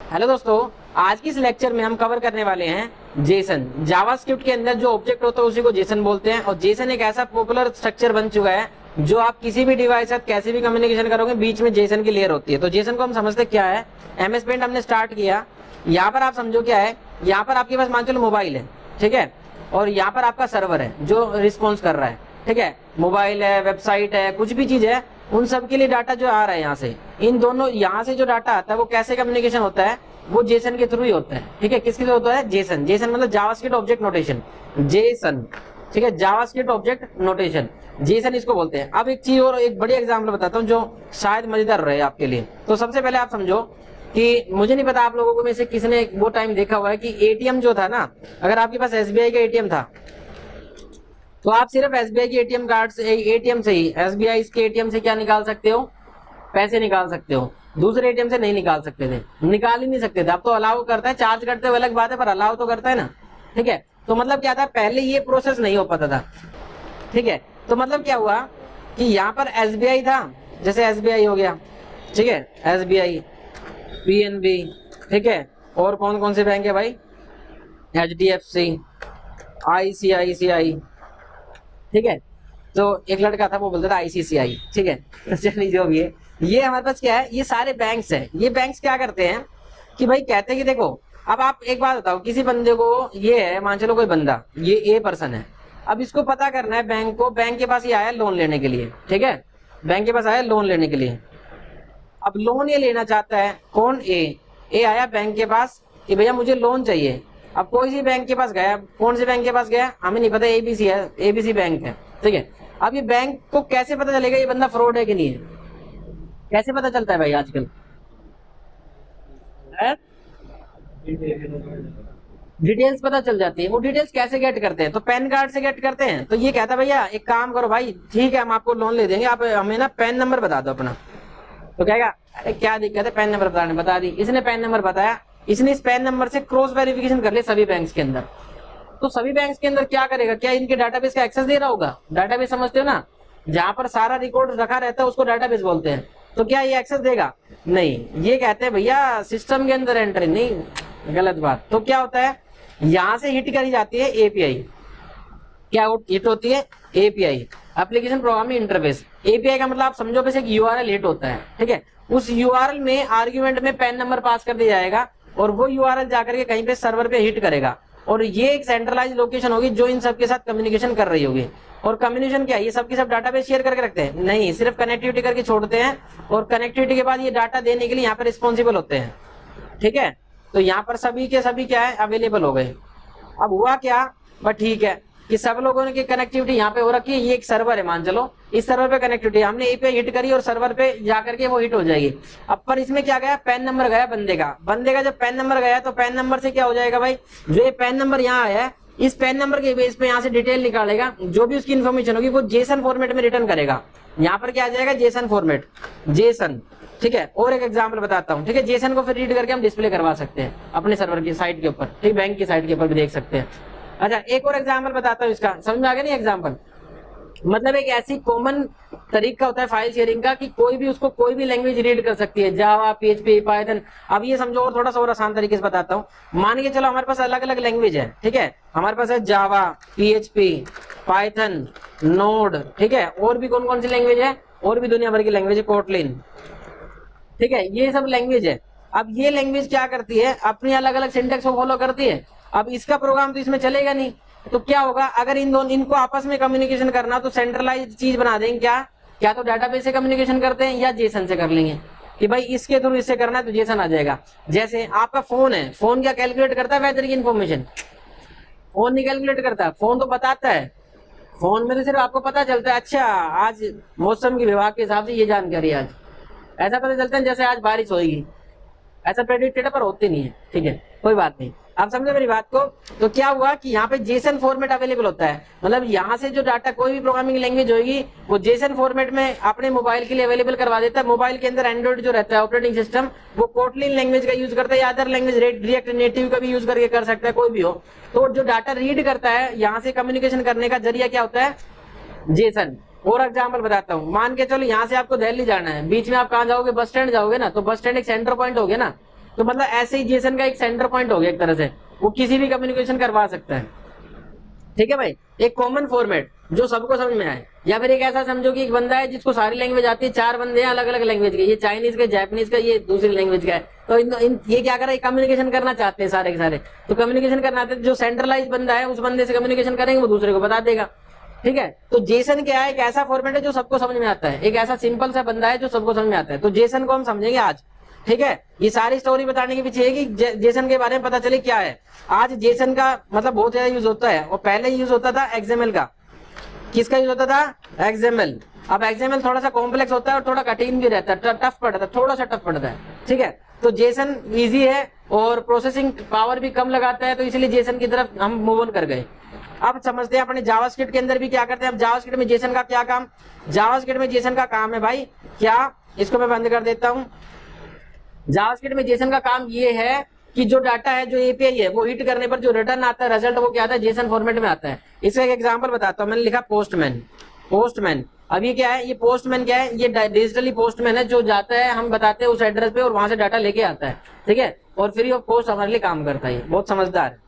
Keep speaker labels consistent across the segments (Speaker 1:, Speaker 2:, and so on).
Speaker 1: Hello दोस्तों, आज की इस लेक्चर में हम कवर करने वाले हैं जेसन। जावास्क्रिप्ट के अंदर जो ऑब्जेक्ट होता है उसी को जेसन बोलते हैं। और जेसन एक ऐसा पॉपुलर स्ट्रक्चर बन चुका है जो आप किसी भी डिवाइस से कैसे भी कम्युनिकेशन करोगे, बीच में जेसन की लेयर होती है। तो जेसन को हम समझते क्या है। एमएस पेंट हमने स्टार्ट किया, यहाँ पर आप समझो क्या है। यहाँ पर आपके पास मान चलो मोबाइल है, ठीक है, और यहाँ पर आपका सर्वर है जो रिस्पॉन्स कर रहा है, ठीक है। मोबाइल है, वेबसाइट है, कुछ भी चीज है, उन सब के लिए डाटा जो आ रहा है यहाँ से, इन दोनों यहाँ से जो डाटा आता है वो कैसे कम्युनिकेशन होता है, वो जेसन के थ्रू ही होता है, ठीक है। किसके थ्रू होता है? जेसन। जेसन मतलब जावास्क्रिप्ट ऑब्जेक्ट नोटेशन, जेसन, ठीक है। जावास्क्रिप्ट ऑब्जेक्ट नोटेशन, जेसन इसको बोलते हैं। अब एक चीज और, एक बड़ी एग्जाम्पल बताता हूँ जो शायद मजेदार रहे आपके लिए। तो सबसे पहले आप समझो कि मुझे नहीं पता आप लोगों को में से किसने वो टाइम देखा हुआ है कि एटीएम जो था ना, अगर आपके पास एसबीआई का एटीएम था तो आप सिर्फ एसबीआई के एटीएम कार्ड से, एटीएम से ही, एसबीआई के एटीएम से क्या निकाल सकते हो? पैसे निकाल सकते हो। दूसरे एटीएम से नहीं निकाल सकते थे, निकाल ही नहीं सकते थे। अब तो अलाउ करता है, चार्ज करते हुए अलग बात है, पर अलाउ तो करता है ना, ठीक है। तो मतलब क्या था, पहले ये प्रोसेस नहीं हो पाता था, ठीक है। तो मतलब क्या हुआ कि यहाँ पर एसबीआई था, जैसे एसबीआई हो गया, ठीक है, एसबीआई, पीएनबी, ठीक है, और कौन कौन से बैंक है भाई? एचडीएफसी, आईसीआईसीआई, ठीक है। तो एक लड़का था वो बोलता था आईसीसीआई, ठीक है। तो चलिए जो भी है, ये हमारे पास क्या है, ये सारे बैंक्स हैं। ये बैंक्स क्या करते हैं कि भाई कहते हैं कि देखो, अब आप एक बात बताओ, किसी बंदे को, ये है मान चलो कोई बंदा, ये ए पर्सन है, अब इसको पता करना है बैंक को, बैंक के पास ये आया लोन लेने के लिए, ठीक है, बैंक के पास आया लोन लेने के लिए। अब लोन ये लेना चाहता है, कौन? ए आया बैंक के पास कि भैया मुझे लोन चाहिए। अब कोई सी बैंक के पास गया, कौन से बैंक के पास गया हमें नहीं पता, एबीसी है, एबीसी बैंक है, ठीक है। अब ये बैंक को कैसे पता चलेगा ये बंदा फ्रॉड है कि नहीं है? कैसे पता चलता है भाई आजकल? डिटेल्स पता चल जाती है। वो डिटेल्स कैसे गेट करते हैं? तो पैन कार्ड से गेट करते हैं। तो ये कहता है भैया एक काम करो भाई, ठीक है हम आपको लोन ले देंगे, आप हमें ना पैन नंबर बता दो अपना। तो कहेगा अरे क्या दिक्कत है, पैन नंबर बताने, बता दी। इसने पैन नंबर बताया, इसने इस पैन नंबर से क्रॉस वेरिफिकेशन कर लिया सभी बैंक्स के अंदर। तो सभी बैंक्स के अंदर क्या करेगा, क्या इनके डाटाबेस का एक्सेस दे रहा होगा? डाटाबेस समझते हो ना, जहां पर सारा रिकॉर्ड रखा रहता है उसको डाटाबेस बोलते हैं। तो क्या ये एक्सेस देगा? नहीं। ये कहते हैं भैया सिस्टम के अंदर एंट्री नहीं, गलत बात। तो क्या होता है, यहां से हिट करी जाती है एपीआई। क्या हिट होती है? API, application programming interface. API का मतलब आप समझो बस एक यूआरएल हिट होता है, ठीक है। उस यूआरएल में आर्ग्यूमेंट में पैन नंबर पास कर दिया जाएगा और वो यूआरएल जाकर के कहीं पे सर्वर पे हिट करेगा, और ये एक सेंट्रलाइज लोकेशन होगी जो इन सब के साथ कम्युनिकेशन कर रही होगी। और कम्युनिकेशन क्या है, ये सब के सब डाटाबेस शेयर करके रखते हैं? नहीं, सिर्फ कनेक्टिविटी करके छोड़ते हैं, और कनेक्टिविटी के बाद ये डाटा देने के लिए यहाँ पे रिस्पॉन्सिबल होते हैं, ठीक है। तो यहाँ पर सभी के सभी क्या है, अवेलेबल हो गए। अब हुआ क्या, बट ठीक है कि सब लोगों ने की कनेक्टिविटी यहाँ पे हो रखी है। ये एक सर्वर है मान चलो, इस सर्वर पे कनेक्टिविटी हमने एपीआई हिट करी और सर्वर पे जाकर के वो हिट हो जाएगी। अब पर इसमें क्या गया, पैन नंबर गया बंदे का जब पैन नंबर गया तो पैन नंबर से क्या हो जाएगा भाई, जो ये पैन नंबर यहाँ आया है, इस पैन नंबर के बेस पे यहाँ से डिटेल निकालेगा, जो भी उसकी इन्फॉर्मेशन होगी वो जेसन फॉर्मेट में रिटर्न करेगा। यहाँ पर क्या आ जाएगा, जेसन फॉर्मेट, जेसन, ठीक है। और एक एग्जांपल बताता हूँ, ठीक है। जेसन को फिर रीड करके हम डिस्प्ले करवा सकते हैं अपने सर्वर की साइट के ऊपर, ठीक, बैंक की साइट के ऊपर भी देख सकते हैं। अच्छा, एक और एग्जांपल बताता हूँ इसका, समझ में आ गया नहीं? एग्जांपल मतलब एक ऐसी कॉमन तरीका होता है फाइल शेयरिंग का कि कोई भी उसको कोई भी लैंग्वेज रीड कर सकती है, जावा, पीएचपी, पाइथन। अब ये समझो और थोड़ा सा और आसान तरीके से बताता हूँ। मान के चलो हमारे पास अलग अलग लैंग्वेज है, ठीक है। हमारे पास है जावा, पीएचपी, पाइथन, नोड, ठीक है। और भी कौन कौन सी लैंग्वेज है? और भी दुनिया भर की लैंग्वेज है, कोटलिन, ठीक है। ये सब लैंग्वेज है। अब ये लैंग्वेज क्या करती है, अपनी अलग अलग सिंटेक्स को फॉलो करती है। अब इसका प्रोग्राम तो इसमें चलेगा नहीं, तो क्या होगा, अगर इन दोनों इनको आपस में कम्युनिकेशन करना तो सेंट्रलाइज चीज बना देंगे। क्या तो डाटाबेस से कम्युनिकेशन करते हैं या जेसन से कर लेंगे कि भाई इसके थ्रू इससे करना है तो जेसन आ जाएगा। जैसे आपका फोन है, फोन क्या कैलकुलेट करता है वेदर की इन्फॉर्मेशन? फोन नहीं कैलकुलेट करता, फोन तो बताता है। फोन में तो सिर्फ आपको पता चलता है अच्छा आज मौसम के विभाग के हिसाब से ये जानकारी, आज ऐसा पता चलता है जैसे आज बारिश होगी, ऐसा प्रेडिक्टेड पर होती नहीं है, ठीक है, कोई बात नहीं। आप समझे मेरी बात को? तो क्या हुआ कि यहाँ पे जेसन फॉर्मेट अवेलेबल होता है, मतलब यहाँ से जो डाटा कोई भी प्रोग्रामिंग लैंग्वेज होगी वो जेसन फॉर्मेट में अपने मोबाइल के लिए अवेलेबल करवा देता है। मोबाइल के अंदर एंड्रॉइड जो रहता है ऑपरेटिंग सिस्टम, वो कोटलिन लैंग्वेज का यूज करता है या अदर लैंग्वेज रिएक्ट नेटिव का भी यूज करके कर सकता है, कोई भी हो। तो जो डाटा रीड करता है यहाँ से कम्युनिकेशन करने का जरिया क्या होता है, जेसन। और एग्जाम्पल बताता हूँ, मान के चलो यहाँ से आपको दिल्ली जाना है, बीच में आप कहाँ जाओगे, बस स्टैंड जाओगे ना, तो बस स्टैंड एक सेंटर पॉइंट हो गया ना, तो मतलब ऐसे ही जेसन का एक सेंटर पॉइंट हो गया एक तरह से, वो किसी भी कम्युनिकेशन करवा सकता है। ठीक है भाई, एक कॉमन फॉर्मेट जो सबको समझ में आए। या फिर एक ऐसा समझो कि एक बंदा है जिसको सारी लैंग्वेज आती है, 4 बंदे हैं अलग अलग लैंग्वेज के, ये चाइनीज का, जापानीज का, ये दूसरी लैंग्वेज का है, तो ये क्या कर रहा है, कम्युनिकेशन करना चाहते हैं सारे के सारे। तो कम्युनिकेशन करना चाहते हैं, जो सेंट्रलाइज बंदा है उस बंदे से कम्युनिकेशन करेंगे, वो दूसरे को बता देगा। ठीक है, तो जेसन क्या है, एक ऐसा फॉर्मेट है जो सबको समझ में आता है, एक ऐसा सिंपल सा बंदा है जो सबको समझ में आता है। तो जेसन को हम समझेंगे आज। ठीक है, ये सारी स्टोरी बताने के पीछे है कि जेसन के बारे में पता चले क्या है। आज जेसन का मतलब बहुत ज्यादा यूज होता है, और पहले यूज होता था एक्सएमएल का। किसका यूज होता था, एक्सएमएल। अब एक्सएमएल थोड़ा सा कॉम्प्लेक्स होता है और थोड़ा कठिन भी रहता है, टफ पड़ता है, थोड़ा सा टफ पड़ता है। ठीक है, तो जेसन इजी है और प्रोसेसिंग पावर भी कम लगाता है, तो इसलिए जेसन की तरफ हम मूव ऑन कर गए। अब समझते हैं अपने जावास्क्रिप्ट के अंदर भी क्या करते हैं। अब जावास्क्रिप्ट में जेसन का क्या काम, जावास्क्रिप्ट में जेसन का काम है भाई क्या, इसको मैं बंद कर देता हूं। जावास्क्रिप्ट में जेसन का काम ये है कि जो डाटा है, जो एपीआई है, वो हिट करने पर जो रिटर्न आता है, रिजल्ट, वो क्या आता है, जेसन फॉर्मेट में आता है। इसका एक एग्जांपल बताता हूं, मैंने लिखा पोस्टमैन। पोस्टमैन, अब ये क्या है, ये पोस्टमैन क्या है, ये डिजिटली पोस्टमैन है जो जाता है, हम बताते हैं उस एड्रेस पे और वहां से डाटा लेके आता है। ठीक है, और फ्री ऑफ कॉस्ट हमारे लिए काम करता है, बहुत समझदार है।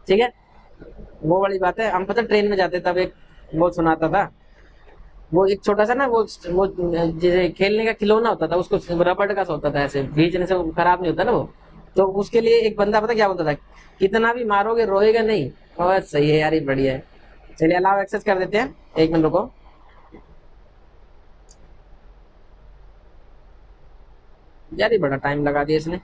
Speaker 1: ठीक है, वो वाली बात है। हम पता ट्रेन में जाते तब एक बहुत सुनाता था, वो एक छोटा सा ना वो जैसे खेलने का खिलौना होता था, उसको रबड़ का सा होता था, ऐसे भीजने से खराब नहीं होता ना वो। तो उसके लिए एक बंदा पता क्या बोलता था, कितना भी मारोगे रोएगा नहीं। और सही है यार, ये बढ़िया है। चलिए अलाउ एक्सेस कर देते हैं, 1 मिनट रुको। यार ये बड़ा टाइम लगा दिया इसने।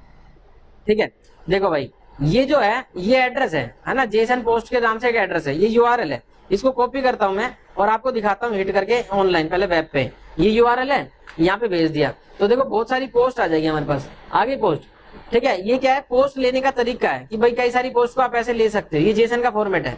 Speaker 1: ठीक है, देखो भाई, ये जो है ये एड्रेस है ना, जेसन पोस्ट के नाम से एक एड्रेस है, ये यूआरएल है। इसको कॉपी करता हूं मैं और आपको दिखाता हूं हिट करके ऑनलाइन, पहले वेब पे। ये यूआरएल है, यहाँ पे भेज दिया, तो देखो बहुत सारी पोस्ट आ जाएगी हमारे पास, आगे पोस्ट। ठीक है, ये क्या है, पोस्ट लेने का तरीका है कि भाई कई सारी पोस्ट को आप ऐसे ले सकते हो। ये जेसन का फॉर्मेट है।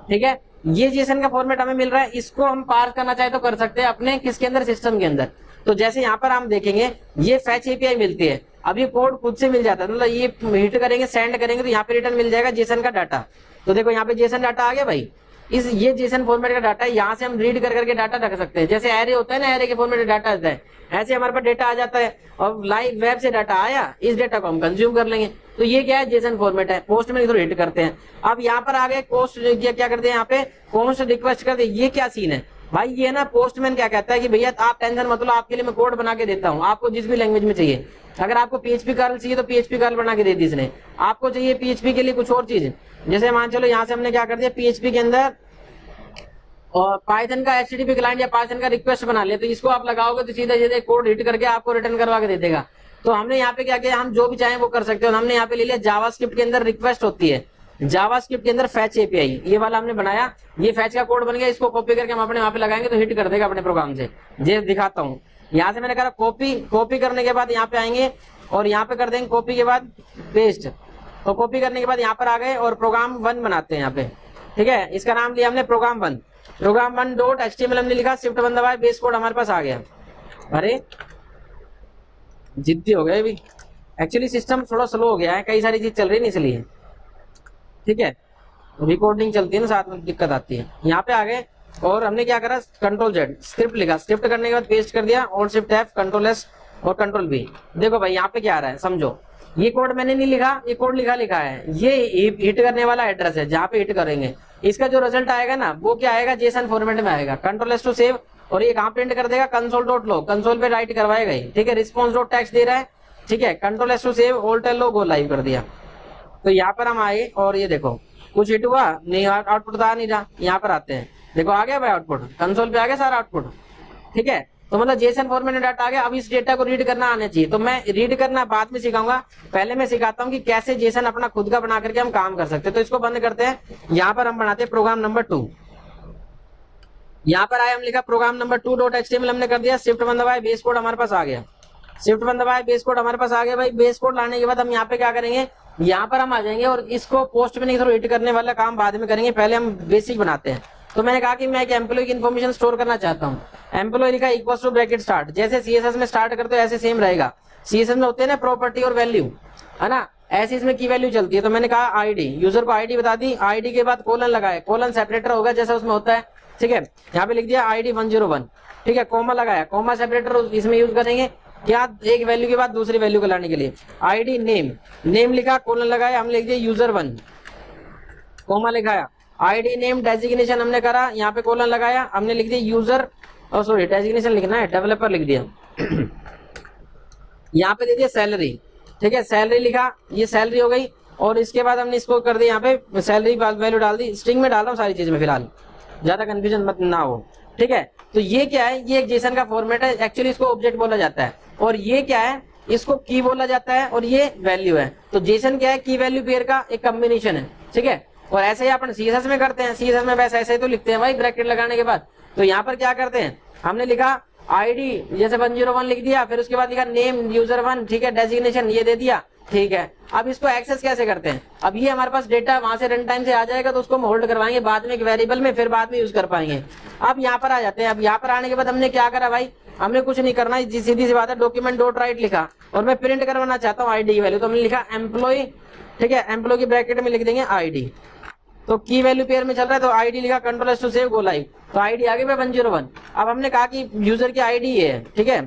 Speaker 1: ठीक है, ये जेसन का फॉर्मेट हमें मिल रहा है, इसको हम पार्स करना चाहे तो कर सकते हैं अपने किसके अंदर, सिस्टम के अंदर। तो जैसे यहाँ पर हम देखेंगे ये फैच एपीआई मिलती है, अब ये कोड खुद से मिल जाता है, मतलब ये हिट करेंगे, सेंड करेंगे, तो यहाँ पे रिटर्न मिल जाएगा जेसन का डाटा। तो देखो यहाँ पे जेसन डाटा आ गया भाई, ये जेसन फॉर्मेट का डाटा है, यहाँ से हम रीड कर करके डाटा रख सकते हैं। जैसे एरे होता है ना, एरे के फॉर्मेट में डाटा आता है, ऐसे हमारे पास डेटा आ जाता है, और लाइव वेब से डाटा आया, इस डेटा को हम कंज्यूम कर लेंगे। तो ये क्या है, जेसन फॉर्मेट है। पोस्ट में हिट करते हैं। अब यहाँ पर आ गए पोस्ट, क्या करते हैं, यहाँ पे पोस्ट रिक्वेस्ट करते हैं। ये क्या सीन है भाई, ये ना पोस्टमैन क्या कहता है कि भैया आप टेंशन मत लो, आपके लिए मैं कोड बना के देता हूँ, आपको जिस भी लैंग्वेज में चाहिए। अगर आपको पीएचपी कर्ल चाहिए तो पीएचपी कर्ल बना के दे दी इसने। आपको चाहिए पीएचपी के लिए कुछ और चीज, जैसे मान चलो यहाँ से हमने क्या कर दिया, पीएचपी के अंदर और पाइथन का एचटीटीपी क्लाइंट या पाइथन का रिक्वेस्ट बना लिया, तो इसको आप लगाओगे तो सीधा सीधे कोड हिट करके आपको रिटर्न करवा के दे देगा। तो हमने यहाँ पे क्या किया, हम जो भी चाहें वो कर सकते हो। हमने यहाँ पे ले लिया जावास्क्रिप्ट के अंदर रिक्वेस्ट होती है, जावास्क्रिप्ट के अंदर फैच एपीआई, ये वाला हमने बनाया, ये फैच का कोड बन गया। इसको कॉपी करके हम अपने वहां पे लगाएंगे तो हिट कर देगा अपने प्रोग्राम से। ये दिखाता हूँ, यहाँ से मैंने कहा कॉपी करने के बाद यहाँ पे आएंगे और यहाँ पे कर देंगे कॉपी के बाद पेस्ट। तो कॉपी करने के बाद यहाँ पर आ गए और प्रोग्राम 1 बनाते हैं यहाँ पे। ठीक है, इसका नाम लिया हमने प्रोग्राम 1। प्रोग्राम 1 डॉट एचटीएमएल हमने लिखा, शिफ्ट 1 दबाए, बेस कोड हमारे पास आ गया। अरे जिद्दी हो गए अभी, एक्चुअली सिस्टम थोड़ा स्लो हो गया है, कई सारी चीज चल रही है इसलिए। ठीक है, रिकॉर्डिंग चलती है ना, साथ में दिक्कत आती है। यहाँ पे आ गए और हमने क्या करा, कंट्रोल जेड स्क्रिप्ट लिखा, स्क्रिप्ट करने के बाद पेस्ट कर दिया, और शिफ्ट एफ, कंट्रोल एस और कंट्रोल बी। देखो भाई यहाँ पे क्या आ रहा है, समझो। ये कोड मैंने नहीं लिखा, ये कोड लिखा है, ये हिट करने वाला एड्रेस है जहाँ पे हिट करेंगे। इसका जो रिजल्ट आएगा ना, वो क्या आएगा, जेसन फॉर्मेट में आएगा। कंट्रोल एस टू सेव, और ये कहाँ प्रिंट कर देगा, कंसोल डॉट लॉग, कंसोल पे राइट करवाएगा ही। ठीक है, रिस्पॉन्स डॉट टेक्स्ट दे रहा है। ठीक है, control S to save, alt L go live कर दिया। तो यहाँ पर हम आए और ये देखो कुछ हिट हुआ नहीं, आउटपुट आ नहीं रहा। यहाँ पर आते हैं, देखो आ गया भाई आउटपुट, कंसोल पे आ गया सारा आउटपुट। ठीक है, तो मतलब जेसन फॉर्मेट में डाटा आ गया। अब इस डेटा को रीड करना आना चाहिए, तो मैं रीड करना बाद में सिखाऊंगा, पहले मैं सिखाता हूँ कि कैसे जेसन अपना खुद का बना करके हम काम कर सकते हैं। तो इसको बंद करते हैं। यहाँ पर हम बनाते हैं प्रोग्राम नंबर 2। यहाँ पर आए, हम लिखा प्रोग्राम नंबर 2 डॉट एचटीएमएल हमने कर दिया, शिफ्ट 1 दबाए, बेस कोड हमारे पास आ गया। शिफ्ट 1 दबाए, बेस कोड हमारे पास आ गया भाई। बेस कोड लाने के बाद हम यहाँ पे क्या करेंगे, यहाँ पर हम आ जाएंगे और इसको पोस्ट में नहीं थ्रू हिट करने वाला काम बाद में करेंगे, पहले हम बेसिक बनाते हैं। तो मैंने कहा कि मैं एक एम्प्लॉय की इन्फॉर्मेशन स्टोर करना चाहता हूँ। एम्प्लॉय लिखा इक्वल्स टू ब्रैकेट स्टार्ट, जैसे सीएसएस में स्टार्ट करते हो ऐसे सेम रहेगा। सीएसएस में होते हैं ना प्रॉपर्टी और वैल्यू, है ना, ऐसे इसमें की वैल्यू चलती है। तो मैंने कहा आईडी, यूजर को आईडी बता दी, आईडी के बाद कोलन लगाए, कोलन सेपरेटर होगा जैसा उसमें होता है। ठीक है, यहाँ पे लिख दिया आईडी 101। ठीक है, कोमा लगाया, कोमा सेपरेटर इसमें यूज करेंगे। क्या, एक वैल्यू के बाद दूसरी वैल्यू को लाने के लिए। आईडी नेम, नेम लिखा, कोलन लगाया, हम लिख दिया यूजर 1, कोमा लिखाया। आईडी नेम डेजिग्नेशन हमने करा, यहाँ पे कोलन लगाया, हमने लिख दिया यूजर, सॉरी डेजिग्नेशन लिखना है, डेवलपर लिख दिया। यहाँ पे दे दिया सैलरी, ठीक है, सैलरी लिखा, ये सैलरी हो गई। और इसके बाद हमने इसको कर दिया, यहाँ पे सैलरी वैल्यू डाल दी। स्ट्रिंग में डाल रहा हूँ सारी चीज में फिलहाल, ज्यादा कंफ्यूजन मत ना हो, ठीक है। तो ये क्या है, ये एक जेसन का फॉर्मेट है, एक्चुअली इसको ऑब्जेक्ट बोला जाता है। और ये क्या है, इसको की बोला जाता है, और ये वैल्यू है। तो जेसन क्या है, की वैल्यू पेयर का एक कॉम्बिनेशन है, ठीक है। और ऐसे ही अपन सीएसएस में करते हैं, सीएसएस में वैसे ऐसे ही तो लिखते हैं भाई ब्रैकेट लगाने के बाद। तो यहाँ पर क्या करते हैं, हमने लिखा आईडी जैसे 101 लिख दिया, फिर उसके बाद लिखा नेम यूजर 1, ठीक है, डेजिग्नेशन ये दे दिया, ठीक है। अब इसको एक्सेस कैसे करते हैं, अब ये हमारे पास डेटा वहां से रन टाइम से आ जाएगा, तो उसको हम होल्ड करवाएंगे बाद में एक वेरिएबल में, फिर बाद में यूज कर पाएंगे। अब यहाँ पर आ जाते हैं। अब यहाँ पर आने के बाद हमने क्या करा भाई, हमने कुछ नहीं करना, सीधी सी बात है, डॉक्यूमेंट डॉट राइट लिखा, और मैं प्रिंट करवाना चाहता हूँ आईडी की वैल्यू, तो हमने लिखा एम्प्लॉय, ठीक है, एम्प्लॉय की ब्रैकेट में लिख देंगे आईडी। तो की वैल्यू पेयर में चल रहा है, तो आईडी लिखा, control S to save, go live, तो आईडी आ गई 101। अब हमने कहा कि यूजर की आईडी है, ठीक है।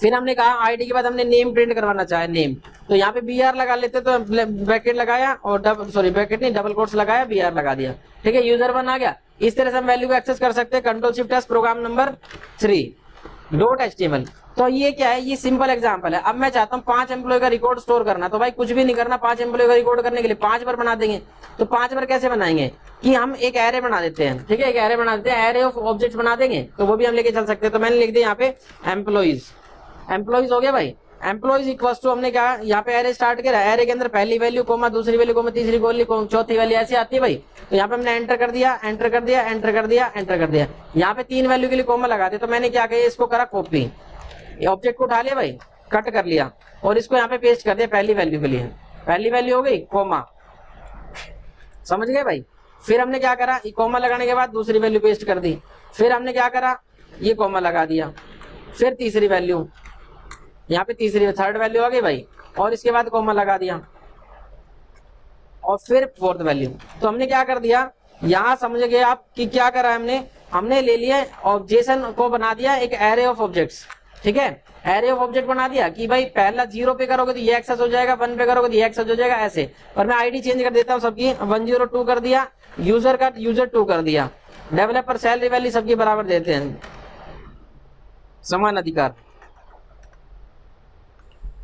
Speaker 1: फिर हमने कहा आईडी के बाद हमने नेम प्रिंट करवाना चाहे, नेम, तो यहाँ पे BR लगा लेते, तो ब्रैकेट लगाया और ब्रैकेट नहीं, डबल कोट्स लगाया, BR लगा दिया, ठीक है, यूजर 1 आ गया। इस तरह से हम वैल्यू को एक्सेस कर सकते हैं। Control shift S, program number 3.html। तो ये क्या है, ये सिंपल एग्जांपल है। अब मैं चाहता हूँ 5 एम्प्लॉय का रिकॉर्ड स्टोर करना, तो भाई कुछ भी नहीं करना, 5 एम्प्लॉय का रिकॉर्ड करने के लिए 5 बार बना देंगे। तो 5 बार कैसे बनाएंगे कि हम एक एरे बना देते हैं, ठीक है, एक एरे बना देते हैं, एरे ऑफ ऑब्जेक्ट बना देंगे, तो वो भी हम लेके चल सकते हैं। तो मैंने लिख दिया यहाँ पे एम्प्लॉइज, एम्प्लॉइज हो गया भाई। एम्प्लॉइज इक्वल टू हमने क्या, यहाँ पे एरे स्टार्ट किया, एरे के अंदर पहली वैल्यू कोमा, दूसरी वैल्यू कोमा, तीसरी वैल्यू, चौथी वैल्यू, ऐसी आती है भाई। तो यहाँ पे हमने एंटर कर दिया, एंटर कर दिया, एंटर कर दिया, एंटर कर दिया। यहाँ पे 3 वैल्यू के लिए कोमा लगा दिया। तो मैंने क्या किया, इसको करा कॉपी, ऑब्जेक्ट को उठा लिया भाई, कट कर लिया, और इसको यहाँ पे पेस्ट कर दिया पहली वैल्यू के लिए। पहली वैल्यू हो गई कोमा, समझ गए भाई। फिर हमने क्या करा, कोमा लगाने के बाद दूसरी वैल्यू पेस्ट कर दी। फिर हमने क्या करा, ये कोमा लगा दिया, फिर तीसरी वैल्यू, यहाँ पे तीसरी थर्ड वैल्यू आ गई भाई, और इसके बाद कोमा लगा दिया, और फिर फोर्थ वैल्यू। तो हमने क्या कर दिया, यहाँ समझ गए आप कि क्या करा हमने ले लिया और जेसन को बना दिया एक एरे ऑफ ऑब्जेक्ट्स, ठीक है, एरे ऑफ ऑब्जेक्ट बना दिया कि भाई पहला 0 पे करोगे तो ये एक्सेस हो जाएगा, 1 पे करोगे तो ये एक्सेस हो जाएगा, ऐसे। और मैं आईडी चेंज कर देता हूँ सबकी, 102 कर दिया, यूजर का यूजर 2 कर दिया, डेवलपर सैलरी वैल्यू सबकी बराबर देते हैं, समान अधिकार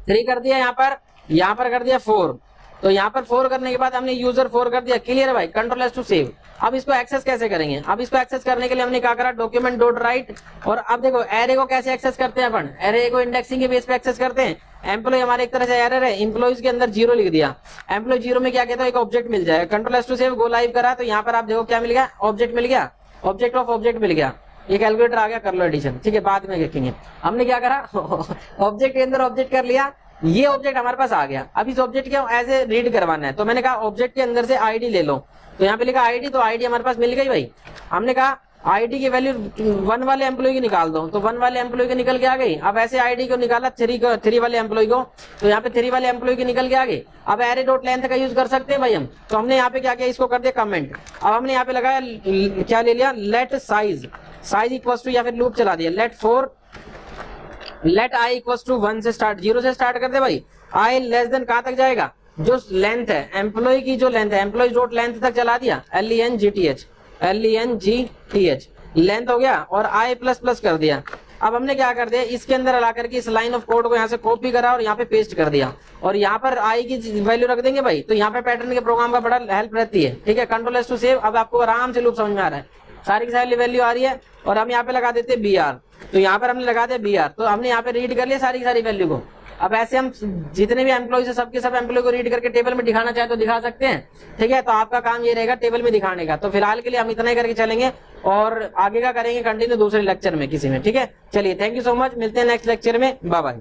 Speaker 1: 3 कर दिया। यहाँ पर कर दिया 4, तो यहाँ पर 4 करने के बाद हमने यूजर 4 कर दिया। क्लियर है भाई, कंट्रोल एस टू सेव। अब इसको एक्सेस कैसे करेंगे, अब इसको एक्सेस करने के लिए हमने क्या करा, डॉक्यूमेंट डॉट राइट। और अब देखो एरे को कैसे एक्सेस करते हैं अपन, एरे को इंडेक्सिंग के बेस पे एक्सेस करते हैं। एम्प्लॉय हमारे एक तरह से एरर है, एम्प्लॉइज के अंदर 0 लिख दिया, एम्प्लॉय 0 में क्या कहता है, एक ऑब्जेक्ट मिल जाएगा। Control S to save, go live करा, तो यहाँ पर आप देखो क्या मिल गया, ऑब्जेक्ट मिल गया, ऑब्जेक्ट ऑफ ऑब्जेक्ट मिल गया। ये कैलकुलेटर आ गया, कर लो एडिशन, ठीक है, बाद में देखेंगे। हमने क्या करा, ऑब्जेक्ट के अंदर ऑब्जेक्ट कर लिया, ये ऑब्जेक्ट हमारे पास आ गया। अब इस ऑब्जेक्ट के एज ए रीड करवाना है, तो मैंने कहा ऑब्जेक्ट के अंदर से आईडी ले लो, तो यहाँ पे लिखा आईडी, तो आईडी हमारे पास मिल गई भाई। हमने कहा आईडी की वैल्यू 1 वाले एम्प्लॉय की निकाल दो, तो 1 वाले एम्प्लॉय की निकल के आ गई। अब ऐसे आईडी को निकाला 3 वाले एम्प्लॉय को, तो यहाँ पे 3 वाले एम्प्लॉय की निकल के आ गई। अब एरे डॉट लेंथ का यूज कर सकते हैं भाई हम, तो हमने यहाँ पे क्या किया, इसको कर दिया कमेंट। अब हमने यहाँ पे लगाया, क्या ले लिया, let size, size equal to, या फिर लूप चला दिया, लेट आई इक्वल टू 1 से स्टार्ट, 0 से स्टार्ट कर दे भाई। आई लेस देन कहां तक जाएगा, जो लेंथ है एम्प्लॉय की, जो लेंथ है एम्प्लॉय डॉट लेंथ तक चला दिया, LENGTH लेंथ हो गया, और आई प्लस प्लस कर दिया। अब हमने क्या कर दिया, इसके अंदर ला करके इस लाइन ऑफ कोड को यहाँ से कॉपी करा और यहाँ पे पेस्ट कर दिया, और यहाँ पर आई की वैल्यू रख देंगे भाई। तो यहाँ पे पैटर्न के प्रोग्राम का बड़ा हेल्प रहती है, ठीक है। Control S to save. अब आपको आराम से लूप समझ में आ रहा है, सारी की सारी वैल्यू आ रही है, और हम यहाँ पे लगा देते हैं BR, तो यहाँ पर हमने लगा दिया BR, तो हमने यहाँ पे रीड कर लिया सारी की सारी वैल्यू को। अब ऐसे हम जितने भी एम्प्लॉइज है सबके सब एम्प्लॉय को रीड करके टेबल में दिखाना चाहे तो दिखा सकते हैं, ठीक है। तो आपका काम ये रहेगा टेबल में दिखाने का। तो फिलहाल के लिए हम इतना ही करके चलेंगे, और आगे का करेंगे कंटिन्यू दूसरे लेक्चर में किसी में, ठीक है। चलिए, थैंक यू सो मच, मिलते हैं नेक्स्ट लेक्चर में, बाय बाय।